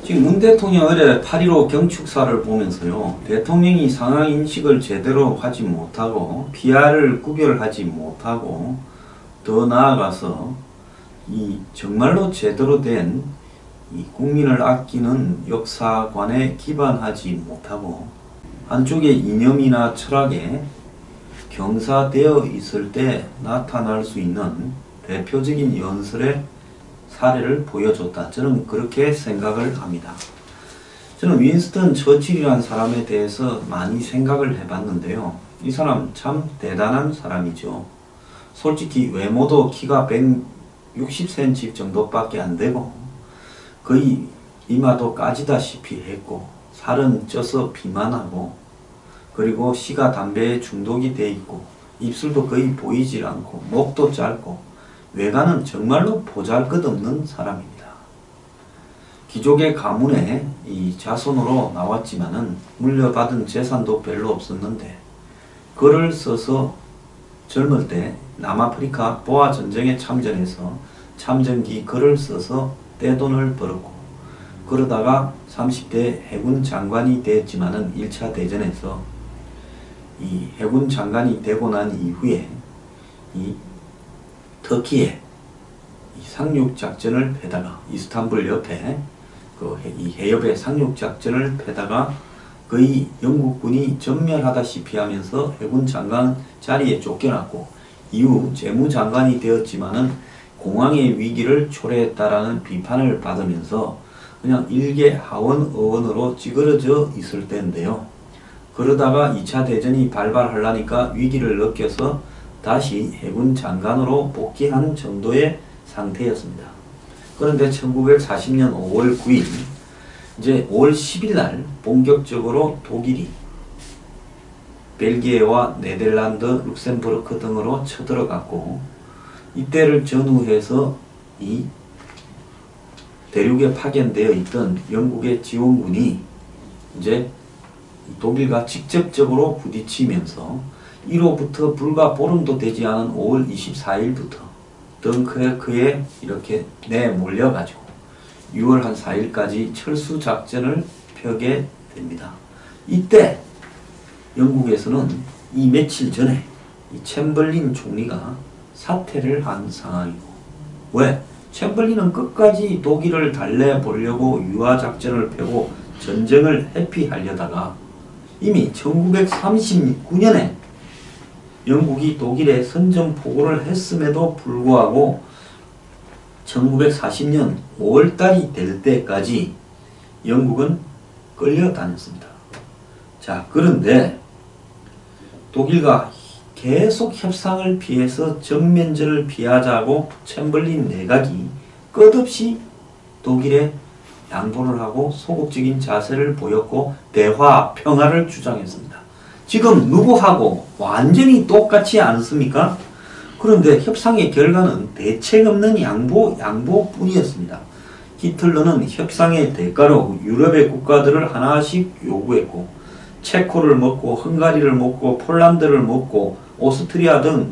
지금 문 대통령이 어제 8.15 경축사를 보면서요, 대통령이 상황인식을 제대로 하지 못하고 PR을 구별하지 못하고 더 나아가서 이 정말로 제대로 된 이 국민을 아끼는 역사관에 기반하지 못하고 한쪽의 이념이나 철학에 경사되어 있을 때 나타날 수 있는 대표적인 연설의 사례를 보여줬다. 저는 그렇게 생각을 합니다. 저는 윈스턴 처칠이라는 사람에 대해서 많이 생각을 해봤는데요. 이 사람 참 대단한 사람이죠. 솔직히 외모도 키가 160cm 정도밖에 안 되고 거의 이마도 까지다시피 했고 살은 쪄서 비만하고 그리고 시가 담배에 중독이 돼 있고 입술도 거의 보이질 않고 목도 짧고 외관은 정말로 보잘것없는 사람입니다. 귀족의 가문에 이 자손으로 나왔지만은 물려받은 재산도 별로 없었는데 글을 써서 젊을 때 남아프리카 보아 전쟁에 참전해서 참전기 글을 써서 떼돈을 벌었고 그러다가 30대 해군 장관이 되었지만은 1차 대전에서 이 해군 장관이 되고 난 이후에 이 터키에 이 상륙작전을 펴다가 이스탄불 옆에 이 해협에 상륙작전을 펴다가 거의 영국군이 전멸하다시피 하면서 해군 장관 자리에 쫓겨났고 이후 재무장관이 되었지만은 공황의 위기를 초래했다라는 비판을 받으면서 그냥 일개 하원 의원으로 찌그러져 있을 때인데요. 그러다가 2차 대전이 발발하려니까 위기를 느껴서 다시 해군 장관으로 복귀한 정도의 상태였습니다. 그런데 1940년 5월 9일 이제 5월 10일 날 본격적으로 독일이 벨기에와 네덜란드, 룩셈부르크 등으로 쳐들어갔고 이때를 전후해서 이 대륙에 파견되어 있던 영국의 지원군이 이제 독일과 직접적으로 부딪히면서 1호부터 불과 보름도 되지 않은 5월 24일부터 덩크르크에 이렇게 내몰려가지고 6월 한 4일까지 철수작전을 펴게 됩니다. 이때 영국에서는 이 며칠 전에 이 챔벌린 총리가 사퇴를 한 상황이고 왜? 챔벌린은 끝까지 독일을 달래보려고 유화작전을 펴고 전쟁을 회피하려다가 이미 1939년에 영국이 독일에 선전포고를 했음에도 불구하고 1940년 5월달이 될 때까지 영국은 끌려다녔습니다. 자, 그런데 독일과 계속 협상을 피해서 정면전을 피하자고 챔벌린 내각이 끝없이 독일에 양보를 하고 소극적인 자세를 보였고 대화, 평화를 주장했습니다. 지금 누구하고 완전히 똑같지 않습니까? 그런데 협상의 결과는 대책 없는 양보뿐이었습니다. 히틀러는 협상의 대가로 유럽의 국가들을 하나씩 요구했고 체코를 먹고 헝가리를 먹고 폴란드를 먹고 오스트리아 등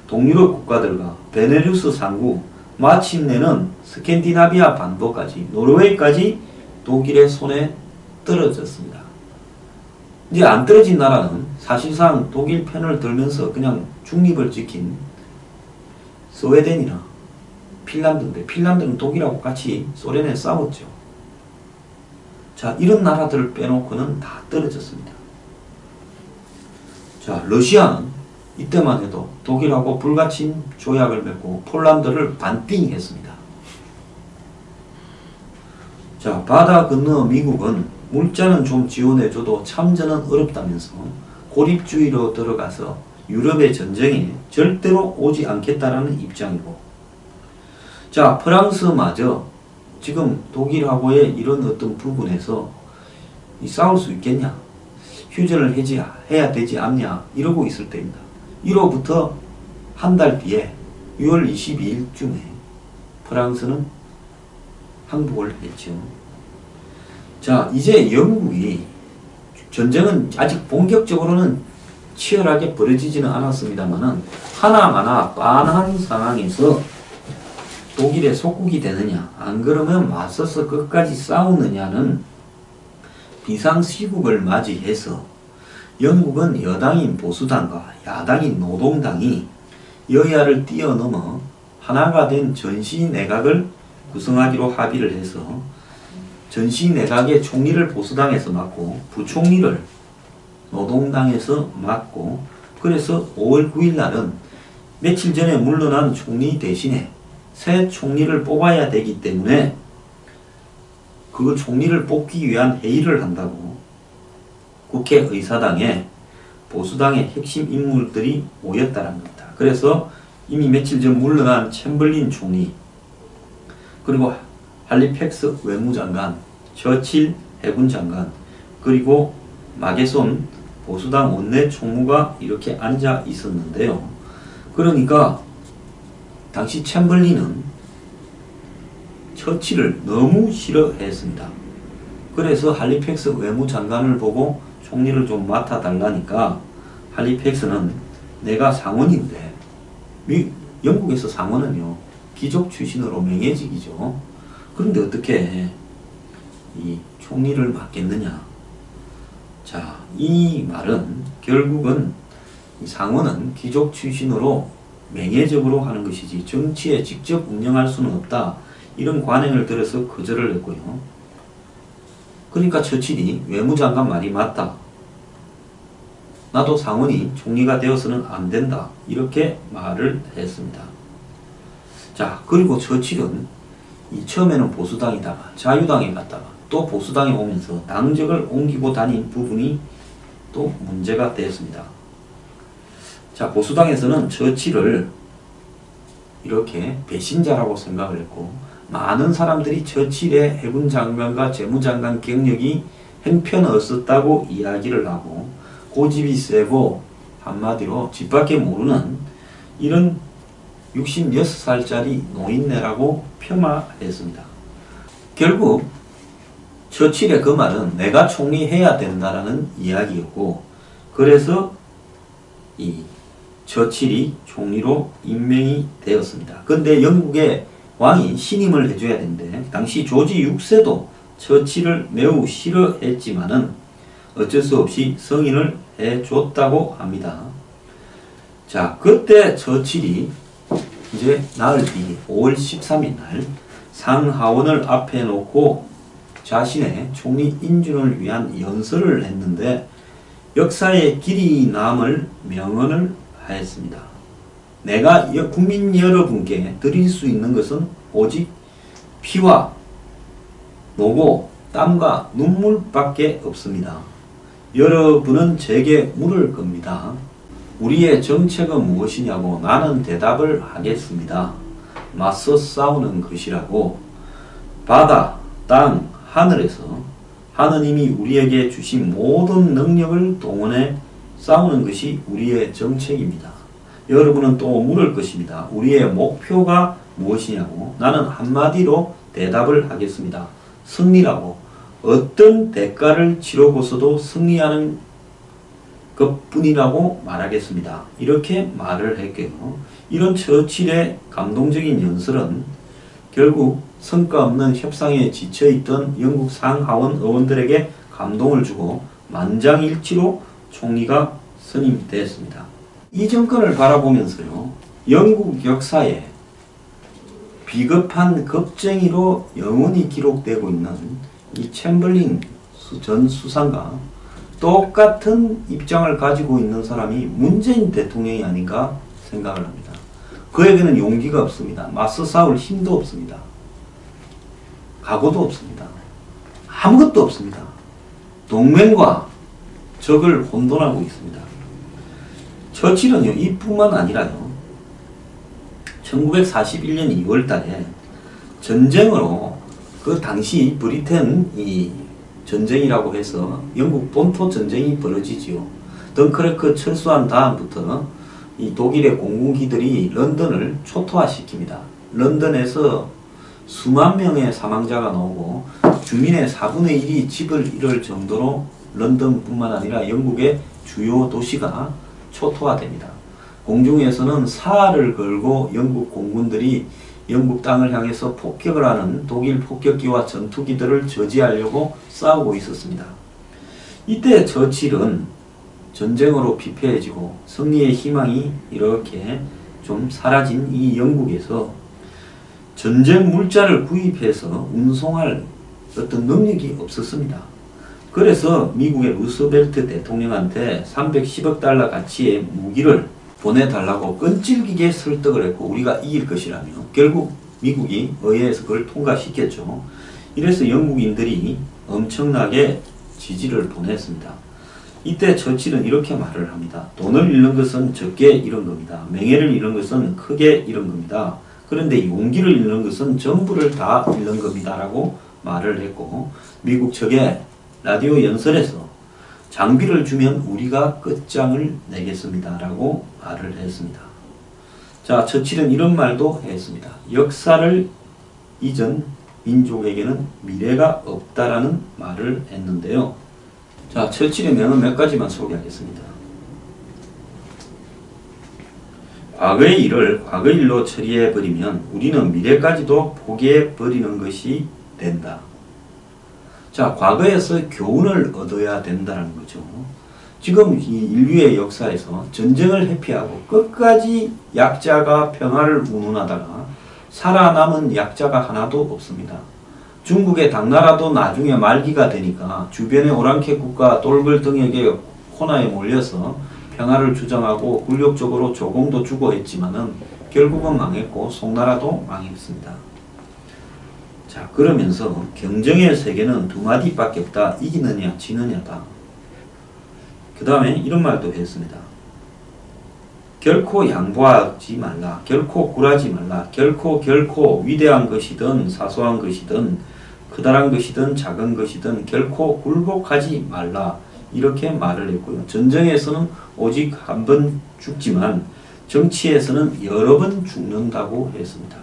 동유럽 국가들과 베네루스 상국 마침내는 스캔디나비아 반도까지 노르웨이까지 독일의 손에 떨어졌습니다. 이제 안 떨어진 나라는 사실상 독일 편을 들면서 그냥 중립을 지킨 스웨덴이나 핀란드인데 핀란드는 독일하고 같이 소련에 싸웠죠. 자, 이런 나라들을 빼놓고는 다 떨어졌습니다. 자, 러시아는 이때만 해도 독일하고 불가침 조약을 맺고 폴란드를 반띵했습니다. 자, 바다 건너 미국은 물자는 좀 지원해줘도 참전은 어렵다면서 고립주의로 들어가서 유럽의 전쟁에 절대로 오지 않겠다라는 입장이고 자, 프랑스마저 지금 독일하고의 이런 어떤 부분에서 싸울 수 있겠냐? 휴전을 해야 되지 않냐? 이러고 있을 때입니다. 1호부터 한 달 뒤에 6월 22일쯤에 프랑스는 항복을 했죠. 자, 이제 영국이 전쟁은 아직 본격적으로는 치열하게 벌어지지는 않았습니다만은 하나마나 빤한 상황에서 독일의 속국이 되느냐, 안 그러면 맞서서 끝까지 싸우느냐는 비상시국을 맞이해서 영국은 여당인 보수당과 야당인 노동당이 여야를 뛰어넘어 하나가 된 전시내각을 구성하기로 합의를 해서 전시내각의 총리를 보수당에서 맡고 부총리를 노동당에서 맡고, 그래서 5월 9일 날은 며칠 전에 물러난 총리 대신에 새 총리를 뽑아야 되기 때문에 그 총리를 뽑기 위한 회의를 한다고 국회의사당에 보수당의 핵심 인물들이 모였다는 겁니다. 그래서 이미 며칠 전 물러난 챔벌린 총리, 그리고 할리팩스 외무장관, 처칠 해군장관, 그리고 마게손 보수당 원내 총무가 이렇게 앉아 있었는데요. 그러니까 당시 챔벌린은 처칠을 너무 싫어했습니다. 그래서 할리팩스 외무장관을 보고 총리를 좀 맡아달라니까 할리팩스는 내가 상원인데, 영국에서 상원은요 귀족 출신으로 명예직이죠. 그런데 어떻게 이 총리를 맡겠느냐. 자, 이 말은 결국은 상원은 귀족 출신으로 명예적으로 하는 것이지 정치에 직접 운영할 수는 없다, 이런 관행을 들어서 거절을 했고요. 그러니까 처칠이 외무장관 말이 맞다, 나도 상원이 총리가 되어서는 안 된다, 이렇게 말을 했습니다. 자, 그리고 처칠은 처음에는 보수당이다가 자유당에 갔다가 또 보수당에 오면서 당적을 옮기고 다닌 부분이 또 문제가 되었습니다. 자, 보수당에서는 처칠을 이렇게 배신자라고 생각을 했고, 많은 사람들이 처칠의 해군장관과 재무장관 경력이 형편없었다고 이야기를 하고, 고집이 세고 한마디로 집 밖에 모르는 이런 66살짜리 노인네라고 폄하했습니다. 결국 처칠의 그 말은 내가 총리해야 된다라는 이야기였고, 그래서 이 처칠이 총리로 임명이 되었습니다. 그런데 영국의 왕이 신임을 해줘야 되는데 당시 조지 6세도 처칠을 매우 싫어했지만은 어쩔 수 없이 승인을 해줬다고 합니다. 자, 그때 처칠이 이제 나흘 뒤 5월 13일 날 상하원을 앞에 놓고 자신의 총리 인준을 위한 연설을 했는데 역사에 길이 남을 명언을 하였습니다. 내가 국민 여러분께 드릴 수 있는 것은 오직 피와 노고, 땀과 눈물밖에 없습니다. 여러분은 제게 물을 겁니다. 우리의 정책은 무엇이냐고 나는 대답을 하겠습니다. 맞서 싸우는 것이라고. 바다, 땅, 하늘에서 하느님이 우리에게 주신 모든 능력을 동원해 싸우는 것이 우리의 정책입니다. 여러분은 또 물을 것입니다. 우리의 목표가 무엇이냐고. 나는 한마디로 대답을 하겠습니다. 승리라고. 어떤 대가를 치르고서도 승리하는 것뿐이라고 말하겠습니다. 이렇게 말을 했고요. 이런 처칠의 감동적인 연설은 결국 성과 없는 협상에 지쳐있던 영국 상하원 의원들에게 감동을 주고 만장일치로 총리가 선임되었습니다. 이 정권을 바라보면서요, 영국 역사에 비겁한 겁쟁이로 영원히 기록되고 있는 이 챔벌린 전 수상과 똑같은 입장을 가지고 있는 사람이 문재인 대통령이 아닌가 생각을 합니다. 그에게는 용기가 없습니다. 맞서 싸울 힘도 없습니다. 각오도 없습니다. 아무것도 없습니다. 동맹과 적을 혼돈하고 있습니다. 처칠은요, 이뿐만 아니라요, 1941년 2월 달에 전쟁으로 그 당시 브리텐 이 전쟁이라고 해서 영국 본토 전쟁이 벌어지지요. 덩크레크 철수한 다음부터 이 독일의 공군기들이 런던을 초토화시킵니다. 런던에서 수만 명의 사망자가 나오고 주민의 4분의 1이 집을 잃을 정도로 런던뿐만 아니라 영국의 주요 도시가 초토화됩니다. 공중에서는 사활을 걸고 영국 공군들이 영국 땅을 향해서 폭격을 하는 독일 폭격기와 전투기들을 저지하려고 싸우고 있었습니다. 이때 처칠은 전쟁으로 피폐해지고 승리의 희망이 이렇게 좀 사라진 이 영국에서 전쟁 물자를 구입해서 운송할 어떤 능력이 없었습니다. 그래서 미국의 루스벨트 대통령한테 310억 달러 가치의 무기를 보내달라고 끈질기게 설득을 했고 우리가 이길 것이라며 결국 미국이 의회에서 그걸 통과시켰죠. 이래서 영국인들이 엄청나게 지지를 보냈습니다. 이때 처칠은 이렇게 말을 합니다. 돈을 잃는 것은 적게 잃은 겁니다. 명예를 잃는 것은 크게 잃은 겁니다. 그런데 용기를 잃는 것은 전부를 다 잃는 겁니다. 라고 말을 했고 미국 측에 라디오 연설에서 장비를 주면 우리가 끝장을 내겠습니다. 라고 말을 했습니다. 자, 처칠은 이런 말도 했습니다. 역사를 잊은 민족에게는 미래가 없다라는 말을 했는데요. 자, 처칠의 명은 몇 가지만 소개하겠습니다. 과거의 일을 과거의 일로 처리해버리면 우리는 미래까지도 포기해버리는 것이 된다. 자, 과거에서 교훈을 얻어야 된다는 거죠. 지금 이 인류의 역사에서 전쟁을 회피하고 끝까지 약자가 평화를 운운하다가 살아남은 약자가 하나도 없습니다. 중국의 당나라도 나중에 말기가 되니까 주변의 오랑캐 국가 똘글 등에게 코너에 몰려서 평화를 주장하고 굴욕적으로 조공도 주고 했지만은 결국은 망했고 송나라도 망했습니다. 자, 그러면서 경쟁의 세계는 두 마디밖에 없다. 이기느냐 지느냐다. 그 다음에 이런 말도 했습니다. 결코 양보하지 말라. 결코 굴하지 말라. 결코 위대한 것이든 사소한 것이든 크다란 것이든 작은 것이든 결코 굴복하지 말라. 이렇게 말을 했고요. 전쟁에서는 오직 한 번 죽지만 정치에서는 여러 번 죽는다고 했습니다.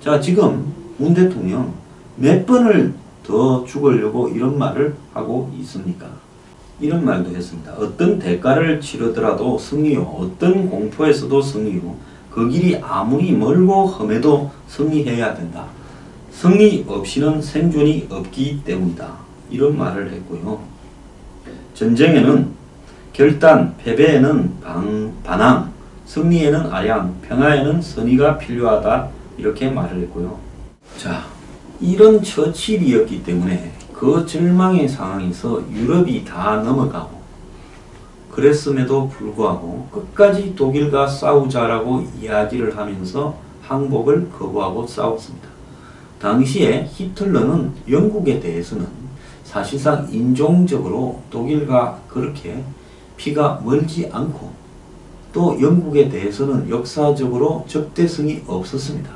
자, 지금 문 대통령 몇 번을 더 죽으려고 이런 말을 하고 있습니까? 이런 말도 했습니다. 어떤 대가를 치르더라도 승리요. 어떤 공포에서도 승리요. 그 길이 아무리 멀고 험해도 승리해야 된다. 승리 없이는 생존이 없기 때문이다. 이런 말을 했고요. 전쟁에는 결단, 패배에는 반항, 승리에는 아양, 평화에는 선의가 필요하다. 이렇게 말을 했고요. 자, 이런 처칠이었기 때문에 그 절망의 상황에서 유럽이 다 넘어가고 그랬음에도 불구하고 끝까지 독일과 싸우자라고 이야기를 하면서 항복을 거부하고 싸웠습니다. 당시에 히틀러는 영국에 대해서는 사실상 인종적으로 독일과 그렇게 피가 멀지 않고 또 영국에 대해서는 역사적으로 적대성이 없었습니다.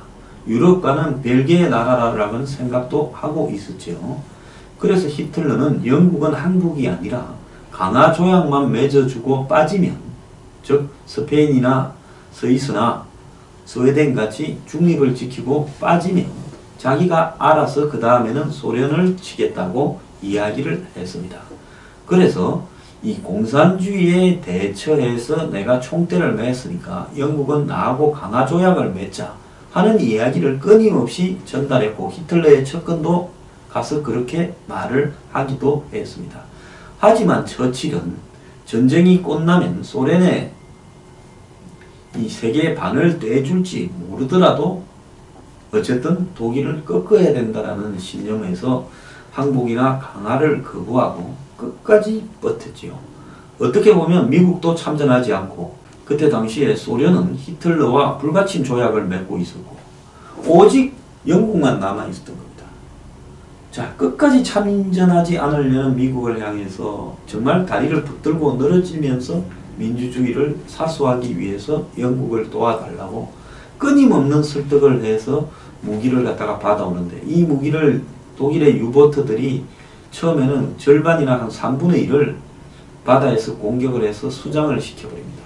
유럽과는 별개의 나라라는 생각도 하고 있었죠. 그래서 히틀러는 영국은 한국이 아니라 강화 조약만 맺어주고 빠지면, 즉 스페인이나 스위스나 스웨덴 같이 중립을 지키고 빠지면 자기가 알아서 그 다음에는 소련을 치겠다고 이야기를 했습니다. 그래서 이 공산주의에 대처해서 내가 총대를 맸으니까 영국은 나하고 강화 조약을 맺자 하는 이야기를 끊임없이 전달했고 히틀러의 측근도 가서 그렇게 말을 하기도 했습니다. 하지만 처칠은 전쟁이 끝나면 소련에 이 세계의 반을 떼줄지 모르더라도 어쨌든 독일을 꺾어야 된다는 신념에서 항복이나 강화를 거부하고 끝까지 버텼지요. 어떻게 보면 미국도 참전하지 않고 그때 당시에 소련은 히틀러와 불가침 조약을 맺고 있었고 오직 영국만 남아있었던 겁니다. 자, 끝까지 참전하지 않으려는 미국을 향해서 정말 다리를 붙들고 늘어지면서 민주주의를 사수하기 위해서 영국을 도와달라고 끊임없는 설득을 해서 무기를 갖다가 받아오는데 이 무기를 독일의 유보트들이 처음에는 절반이나 한 3분의 1을 바다에서 공격을 해서 수장을 시켜버립니다.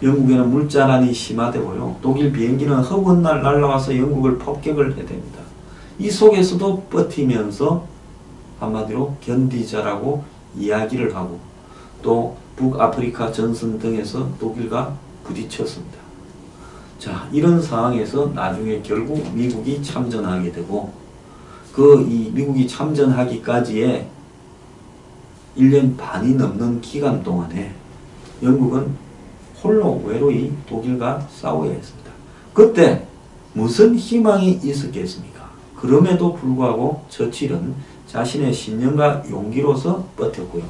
영국에는 물자난이 심화되고요. 독일 비행기는 허구날 날아와서 영국을 폭격을 해댑니다. 이 속에서도 버티면서 한마디로 견디자라고 이야기를 하고 또 북아프리카 전선 등에서 독일과 부딪혔습니다. 자, 이런 상황에서 나중에 결국 미국이 참전하게 되고 이 미국이 참전하기까지의 1년 반이 넘는 기간 동안에 영국은 홀로 외로이 독일과 싸워야 했습니다. 그때 무슨 희망이 있었겠습니까? 그럼에도 불구하고 처칠은 자신의 신념과 용기로서 버텼고요.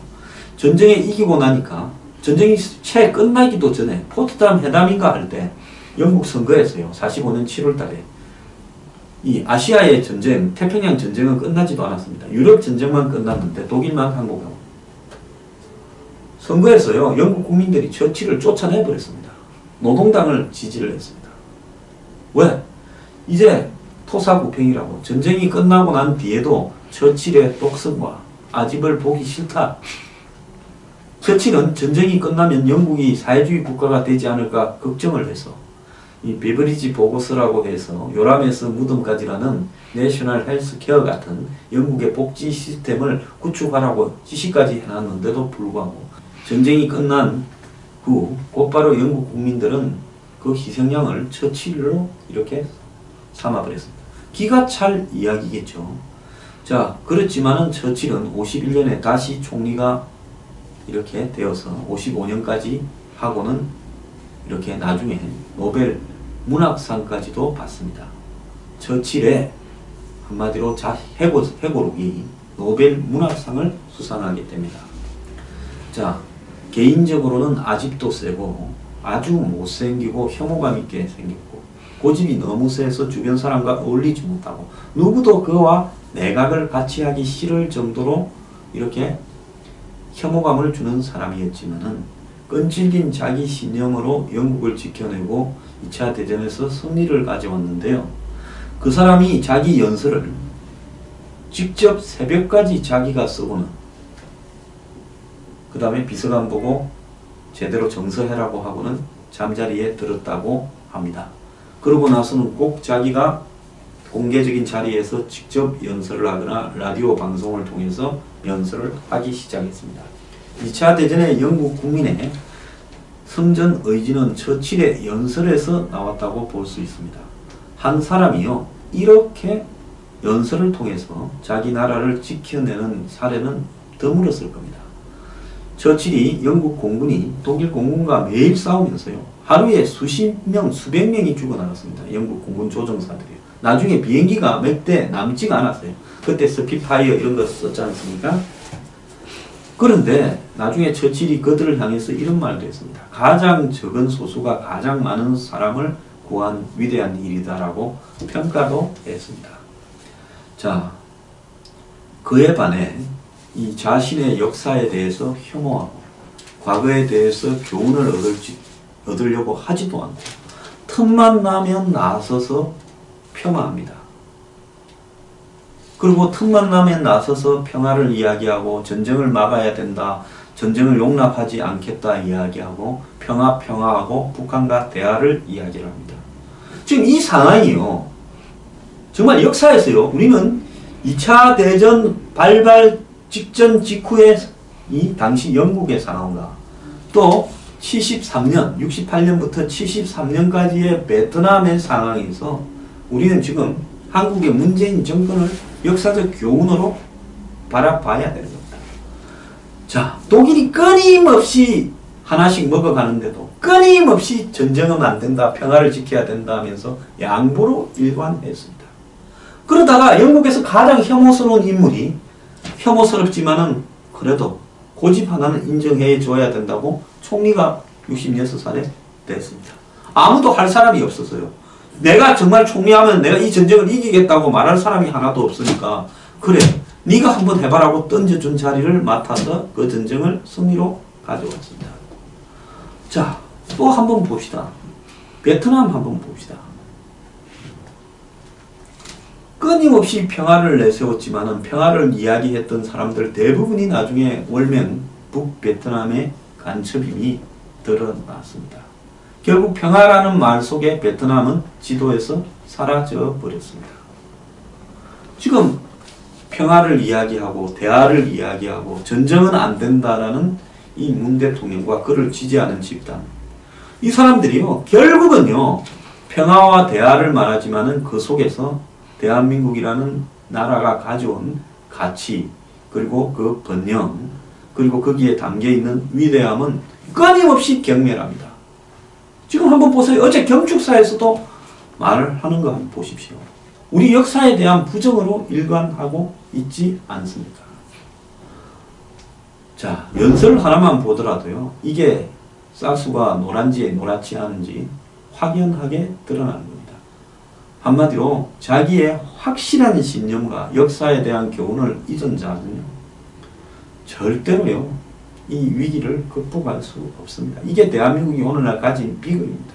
전쟁에 이기고 나니까 전쟁이 채 끝나기도 전에 포트담 회담인가 할 때 영국 선거했어요. 45년 7월 달에. 이 아시아의 전쟁, 태평양 전쟁은 끝나지도 않았습니다. 유럽 전쟁만 끝났는데 독일만 항복하고. 선거에서요, 영국 국민들이 처칠을 쫓아내버렸습니다. 노동당을 지지를 했습니다. 왜? 이제 토사구팽이라고 전쟁이 끝나고 난 뒤에도 처칠의 독성과 아집을 보기 싫다. 처칠은 전쟁이 끝나면 영국이 사회주의 국가가 되지 않을까 걱정을 해서 이 베버리지 보고서라고 해서 요람에서 무덤까지라는 내셔널 헬스케어 같은 영국의 복지 시스템을 구축하라고 지시까지 해놨는데도 불구하고 전쟁이 끝난 후 곧바로 영국 국민들은 그 희생양을 처칠로 이렇게 삼아버렸습니다. 기가 찰 이야기겠죠. 자, 그렇지만은 처칠은 51년에 다시 총리가 이렇게 되어서 55년까지 하고는 이렇게 나중에 노벨 문학상까지도 받습니다. 처칠의 한마디로 해고록이 노벨 문학상을 수상하게 됩니다. 자, 개인적으로는 아집도 세고 아주 못생기고 혐오감 있게 생겼고 고집이 너무 세서 주변 사람과 어울리지 못하고 누구도 그와 내각을 같이 하기 싫을 정도로 이렇게 혐오감을 주는 사람이었지만은 끈질긴 자기 신념으로 영국을 지켜내고 2차 대전에서 승리를 가져왔는데요. 그 사람이 자기 연설을 직접 새벽까지 자기가 쓰고는 그 다음에 비서관 보고 제대로 정서해라고 하고는 잠자리에 들었다고 합니다. 그러고 나서는 꼭 자기가 공개적인 자리에서 직접 연설을 하거나 라디오 방송을 통해서 연설을 하기 시작했습니다. 2차 대전의 영국 국민의 성전 의지는 처칠의 연설에서 나왔다고 볼 수 있습니다. 한 사람이요, 이렇게 연설을 통해서 자기 나라를 지켜내는 사례는 드물었을 겁니다. 처칠이 영국 공군이 독일 공군과 매일 싸우면서요, 하루에 수십 명, 수백 명이 죽어나갔습니다. 영국 공군 조종사들이요. 나중에 비행기가 몇 대 남지가 않았어요. 그때 스피파이어 이런 거 썼지 않습니까? 그런데 나중에 처칠이 그들을 향해서 이런 말도 했습니다. 가장 적은 소수가 가장 많은 사람을 구한 위대한 일이다라고 평가도 했습니다. 자, 그에 반해 이 자신의 역사에 대해서 혐오하고 과거에 대해서 교훈을 얻으려고 하지도 않고 틈만 나면 나서서 폄하합니다. 그리고 틈만 나면 나서서 평화를 이야기하고 전쟁을 막아야 된다, 전쟁을 용납하지 않겠다 이야기하고 평화하고 북한과 대화를 이야기를 합니다. 지금 이 상황이요, 정말 역사에서요, 우리는 2차 대전 발발 직전 직후에 이 당시 영국의 상황과 또 73년, 68년부터 73년까지의 베트남의 상황에서 우리는 지금 한국의 문재인 정권을 역사적 교훈으로 바라봐야 되는 겁니다. 자, 독일이 끊임없이 하나씩 먹어가는데도 끊임없이 전쟁하면 안 된다, 평화를 지켜야 된다 하면서 양보로 일관했습니다. 그러다가 영국에서 가장 혐오스러운 인물이, 혐오스럽지만은 그래도 고집 하나는 인정해 줘야 된다고 총리가 66살에 됐습니다. 아무도 할 사람이 없었어요. 내가 정말 총리하면 내가 이 전쟁을 이기겠다고 말할 사람이 하나도 없으니까, 그래, 네가 한번 해봐라고 던져준 자리를 맡아서 그 전쟁을 승리로 가져왔습니다. 자, 또 한번 봅시다. 베트남 한번 봅시다. 끊임없이 평화를 내세웠지만은 평화를 이야기했던 사람들 대부분이 나중에 월명 북베트남의 간첩임이 드러났습니다. 결국 평화라는 말 속에 베트남은 지도에서 사라져 버렸습니다. 지금 평화를 이야기하고 대화를 이야기하고 전쟁은 안 된다라는 이 문 대통령과 그를 지지하는 집단, 이 사람들이요, 결국은요, 평화와 대화를 말하지만은 그 속에서 대한민국이라는 나라가 가져온 가치, 그리고 그 번영, 그리고 거기에 담겨있는 위대함은 끊임없이 경멸합니다. 지금 한번 보세요. 어제 경축사에서도 말을 하는 거 한번 보십시오. 우리 역사에 대한 부정으로 일관하고 있지 않습니까? 자, 연설 하나만 보더라도요. 이게 쌀수가 노란지 노랗지 않은지 확연하게 드러나는 겁니다. 한마디로 자기의 확실한 신념과 역사에 대한 교훈을 잊은 자는요. 절대로요. 이 위기를 극복할 수 없습니다. 이게 대한민국이 오늘날 가진 비극입니다.